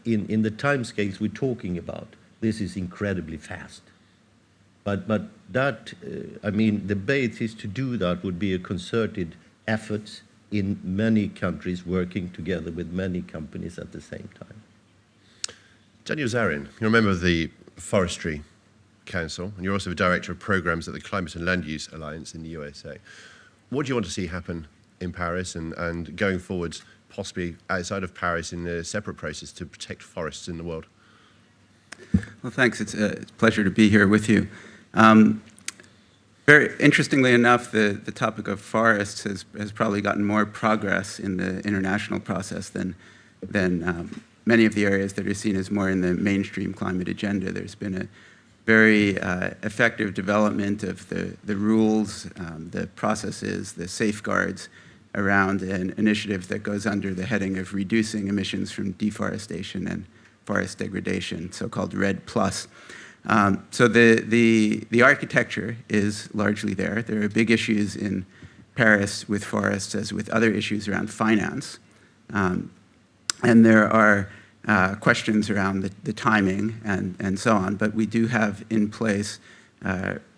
in the timescales we're talking about, this is incredibly fast. But that, I mean, the basis to do that would be a concerted effort in many countries working together with many companies at the same time. Daniel Zarin, you're a member of the Forestry Council, and you're also the Director of Programs at the Climate and Land Use Alliance in the USA. What do you want to see happen in Paris and going forwards, possibly outside of Paris in a separate process to protect forests in the world? Well, thanks. It's a pleasure to be here with you. Very interestingly enough, the topic of forests has probably gotten more progress in the international process than many of the areas that are seen as more in the mainstream climate agenda. There's been a very effective development of the rules, the processes, the safeguards around an initiative that goes under the heading of reducing emissions from deforestation and forest degradation, so-called REDD+. So the architecture is largely there. There are big issues in Paris with forests as with other issues around finance. And there are questions around the timing and so on. But we do have in place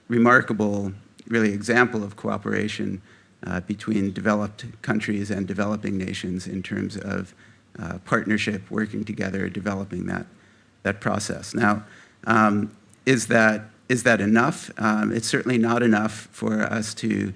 remarkable, really, example of cooperation between developed countries and developing nations in terms of partnership, working together, developing that process. Now, is that enough? It's certainly not enough for us to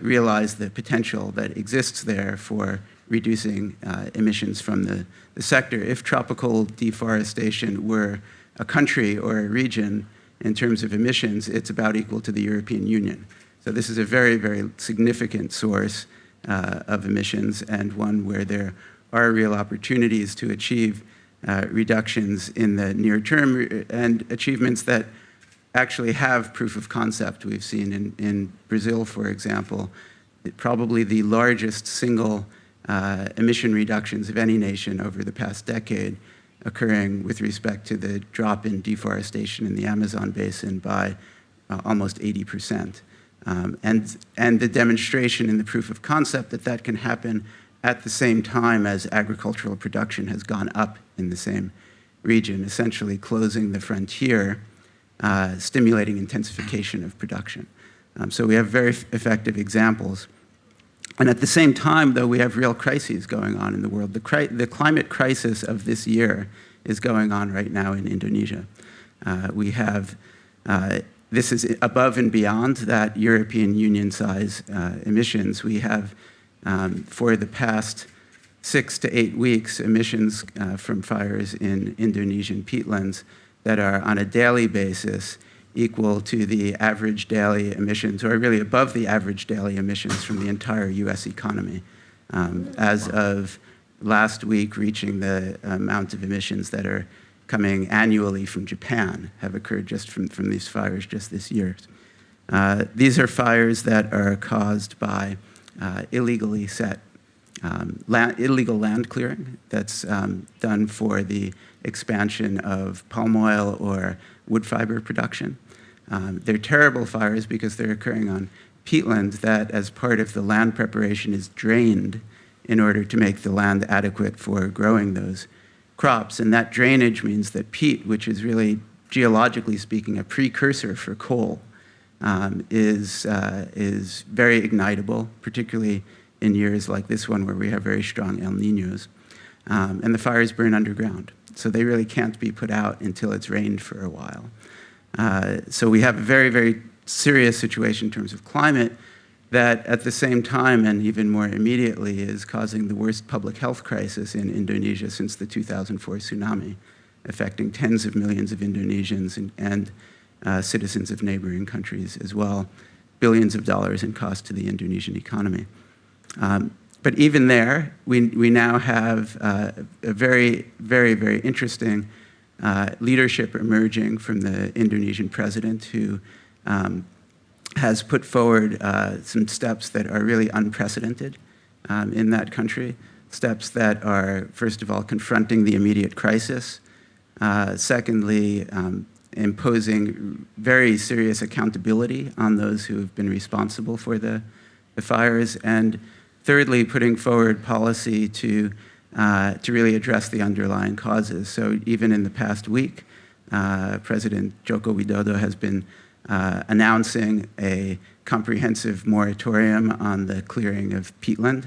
realize the potential that exists there for reducing emissions from the sector. If tropical deforestation were a country or a region in terms of emissions, it's about equal to the European Union. So this is a very, very significant source of emissions, and one where there are real opportunities to achieve reductions in the near term and achievements that actually have proof of concept. We've seen in Brazil, for example, probably the largest single emission reductions of any nation over the past decade occurring with respect to the drop in deforestation in the Amazon basin by almost 80%. And the demonstration in the proof of concept that can happen at the same time as agricultural production has gone up in the same region, essentially closing the frontier, stimulating intensification of production. So we have very effective examples. And at the same time, though, we have real crises going on in the world. The climate crisis of this year is going on right now in Indonesia. We have, this is above and beyond that European Union size emissions. We have, for the past 6 to 8 weeks, emissions from fires in Indonesian peatlands that are on a daily basis equal to the average daily emissions, or really above the average daily emissions from the entire US economy, as of last week reaching the amount of emissions that are coming annually from Japan, have occurred just from these fires just this year. These are fires that are caused by illegally set illegal land clearing that's done for the expansion of palm oil or wood fiber production. They're terrible fires because they're occurring on peatland that, as part of the land preparation, is drained in order to make the land adequate for growing those crops. And that drainage means that peat, which is really, geologically speaking, a precursor for coal, is very ignitable, particularly in years like this one where we have very strong El Niños. And the fires burn underground. So they really can't be put out until it's rained for a while. So we have a very, very serious situation in terms of climate that at the same time and even more immediately is causing the worst public health crisis in Indonesia since the 2004 tsunami, affecting tens of millions of Indonesians and citizens of neighboring countries as well, billions of dollars in cost to the Indonesian economy. But even there, we now have a very, very, very interesting leadership emerging from the Indonesian president, who has put forward some steps that are really unprecedented in that country, steps that are, first of all, confronting the immediate crisis, secondly, imposing very serious accountability on those who have been responsible for the fires, and thirdly, putting forward policy to to really address the underlying causes. So even in the past week, President Joko Widodo has been announcing a comprehensive moratorium on the clearing of peatland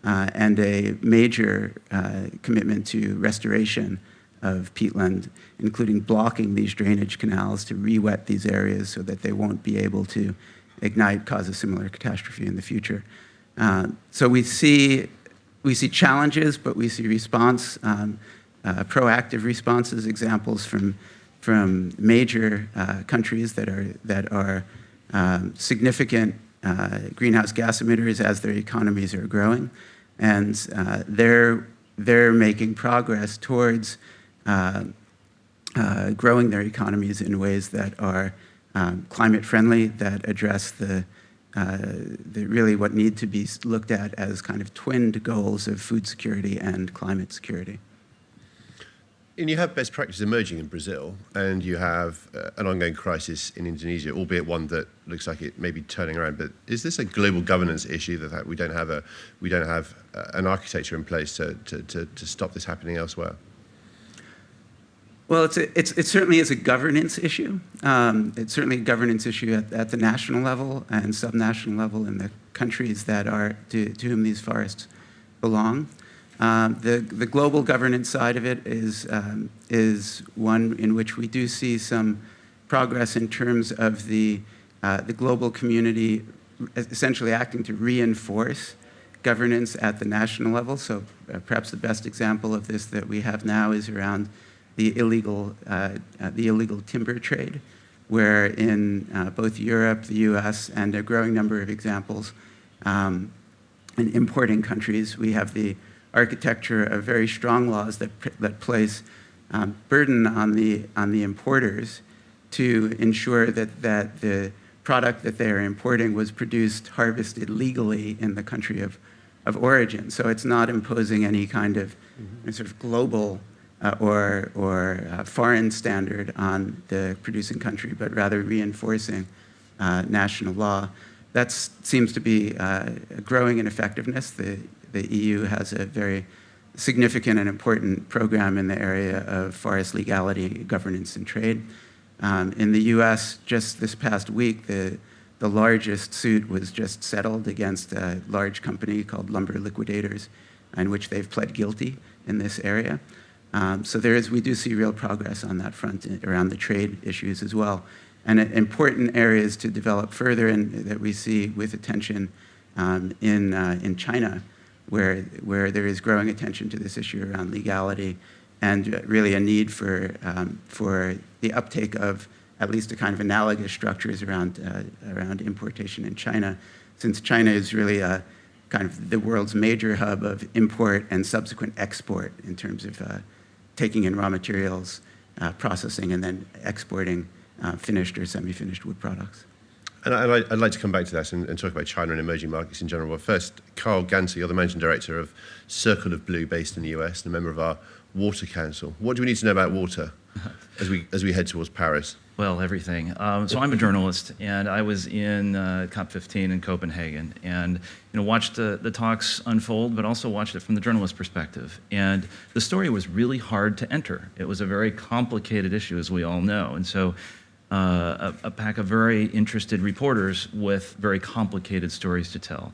and a major commitment to restoration of peatland, including blocking these drainage canals to re-wet these areas so that they won't be able to ignite, cause a similar catastrophe in the future. So we see challenges, but we see response, proactive responses, examples from major countries that are significant greenhouse gas emitters as their economies are growing, and they're making progress towards growing their economies in ways that are climate friendly, that address the really what need to be looked at as kind of twinned goals of food security and climate security. And you have best practice emerging in Brazil, and you have an ongoing crisis in Indonesia, albeit one that looks like it may be turning around. But is this a global governance issue that we don't have an architecture in place to stop this happening elsewhere? Well, it certainly is a governance issue. It's certainly a governance issue at the national level and subnational level in the countries that are to whom these forests belong. The global governance side of it is one in which we do see some progress in terms of the global community essentially acting to reinforce governance at the national level. So perhaps the best example of this that we have now is around the illegal timber trade, where in both Europe, the US, and a growing number of examples in importing countries, we have the architecture of very strong laws that place burden on the importers to ensure that the product that they are importing was produced, harvested legally in the country of origin. So it's not imposing any kind of sort of global or foreign standard on the producing country, but rather reinforcing national law. That seems to be growing in effectiveness. The EU has a very significant and important program in the area of forest legality, governance, and trade. In the US, just this past week, the largest suit was just settled against a large company called Lumber Liquidators, in which they've pled guilty in this area. So we do see real progress on that front around the trade issues as well. And important areas to develop further and that we see with attention in China, where there is growing attention to this issue around legality and really a need for the uptake of at least a kind of analogous structures around importation in China, since China is really kind of the world's major hub of import and subsequent export in terms of taking in raw materials, processing, and then exporting finished or semi-finished wood products. And I'd like to come back to that and talk about China and emerging markets in general. But first, Carl Ganser, you're the managing director of Circle of Blue based in the US and a member of our Water Council. What do we need to know about water as we head towards Paris? Well, everything. So I'm a journalist, and I was in COP15 in Copenhagen, and watched the talks unfold, but also watched it from the journalist perspective. And the story was really hard to enter. It was a very complicated issue, as we all know, and so a pack of very interested reporters with very complicated stories to tell.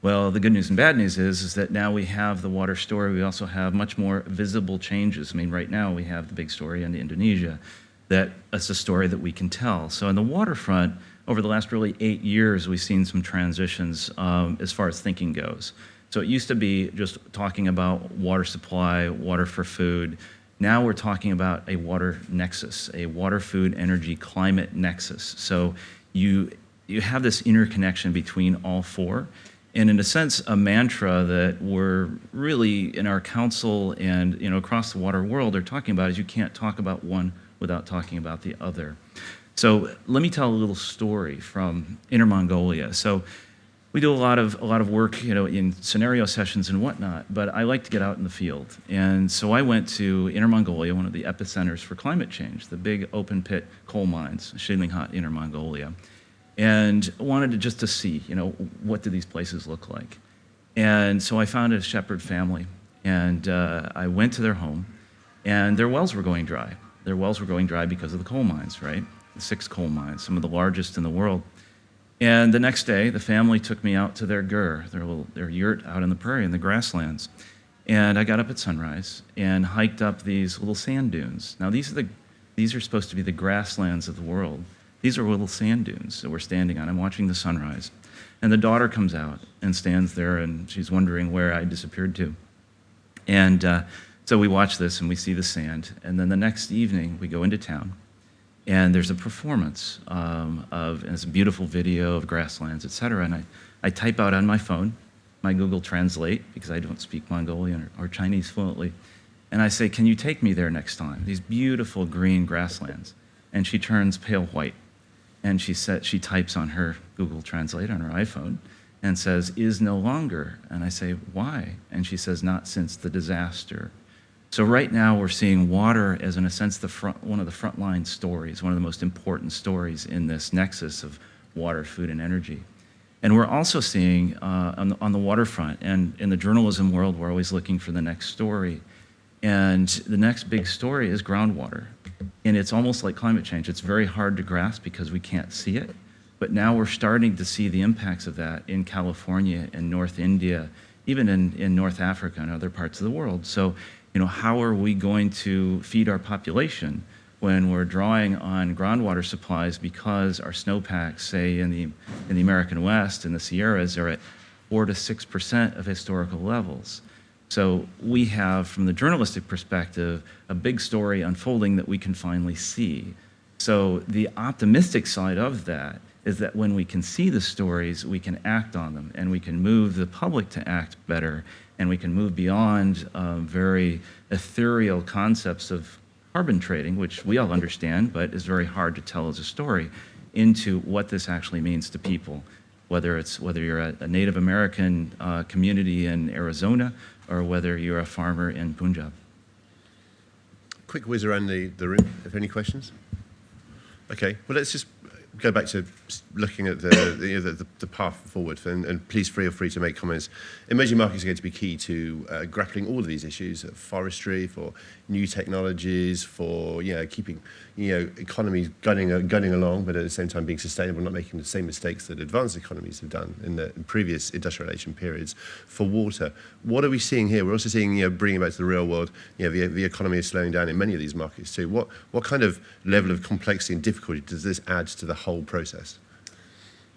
Well, the good news and bad news is that now we have the water story. We also have much more visible changes. I mean, right now we have the big story in Indonesia. That's a story that we can tell. So in the waterfront, over the last really 8 years, we've seen some transitions as far as thinking goes. So it used to be just talking about water supply, water for food. Now we're talking about a water nexus, a water, food, energy, climate nexus. So you have this interconnection between all four. And in a sense, a mantra that we're really in our council and across the water world are talking about is you can't talk about one without talking about the other. So let me tell a little story from Inner Mongolia. So we do a lot of work, in scenario sessions and whatnot, but I like to get out in the field. And so I went to Inner Mongolia, one of the epicenters for climate change, the big open pit coal mines, Shilinghat, Inner Mongolia, and wanted just to see, what do these places look like. And so I found a shepherd family, And I went to their home, and their wells were going dry. Their wells were going dry because of the coal mines, right? The 6 coal mines, some of the largest in the world. And the next day, the family took me out to their gur, their yurt out in the prairie in the grasslands. And I got up at sunrise and hiked up these little sand dunes. Now, these are supposed to be the grasslands of the world. These are little sand dunes that we're standing on. I'm watching the sunrise. And the daughter comes out and stands there, and she's wondering where I disappeared to. And so we watch this, and we see the sand. And then the next evening, we go into town, and there's a performance and it's a beautiful video of grasslands, et cetera. And I type out on my phone, my Google Translate, because I don't speak Mongolian or Chinese fluently, and I say, can you take me there next time? These beautiful green grasslands. And she turns pale white, and she types on her Google Translate on her iPhone and says, is no longer. And I say, why? And she says, not since the disaster. So right now we're seeing water as, in a sense, one of the frontline stories, one of the most important stories in this nexus of water, food, and energy. And we're also seeing on the waterfront, and in the journalism world, we're always looking for the next story. And the next big story is groundwater. And it's almost like climate change. It's very hard to grasp because we can't see it. But now we're starting to see the impacts of that in California and North India, even in North Africa and other parts of the world. So, how are we going to feed our population when we're drawing on groundwater supplies because our snowpacks, say in the American West and the Sierras, are at 4 to 6% of historical levels? So we have, from the journalistic perspective, a big story unfolding that we can finally see. So the optimistic side of that is that when we can see the stories, we can act on them, and we can move the public to act better, and we can move beyond very ethereal concepts of carbon trading, which we all understand, but is very hard to tell as a story, into what this actually means to people, whether you're a Native American community in Arizona or whether you're a farmer in Punjab. Quick whiz around the room, if any questions? Okay, well, let's just go back to looking at the path forward, and please feel free to make comments. Emerging markets are going to be key to grappling all of these issues: forestry, for new technologies, for keeping economies gunning along, but at the same time being sustainable, not making the same mistakes that advanced economies have done in previous industrialization periods. For water, what are we seeing here? We're also seeing, bringing it back to the real world, the economy is slowing down in many of these markets too. What kind of level of complexity and difficulty does this add to the whole process?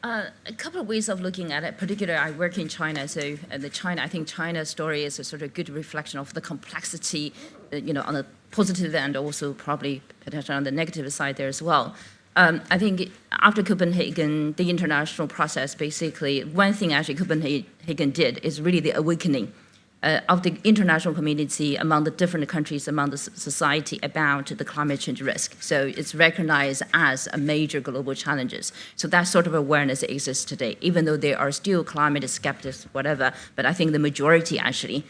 A couple of ways of looking at it. Particularly, I work in China, so I think China's story is a sort of good reflection of the complexity, on the positive and also probably potentially on the negative side there as well. I think after Copenhagen, the international process, basically, one thing actually Copenhagen did is really the awakening of the international community among the different countries, among the society about the climate change risk. So it's recognized as a major global challenges. So that sort of awareness exists today, even though there are still climate skeptics, whatever, but I think the majority actually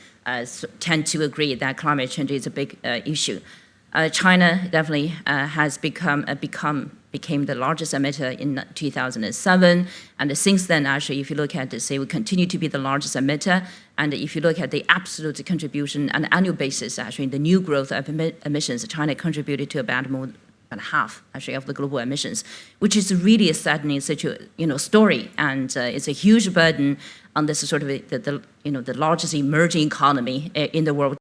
tend to agree that climate change is a big issue. China definitely has became the largest emitter in 2007, and since then, actually, if you look at it, we continue to be the largest emitter, and if you look at the absolute contribution on an annual basis, actually, the new growth of emissions, China contributed to about more than half, actually, of the global emissions, which is really a saddening story, and it's a huge burden on this sort of the largest emerging economy in the world.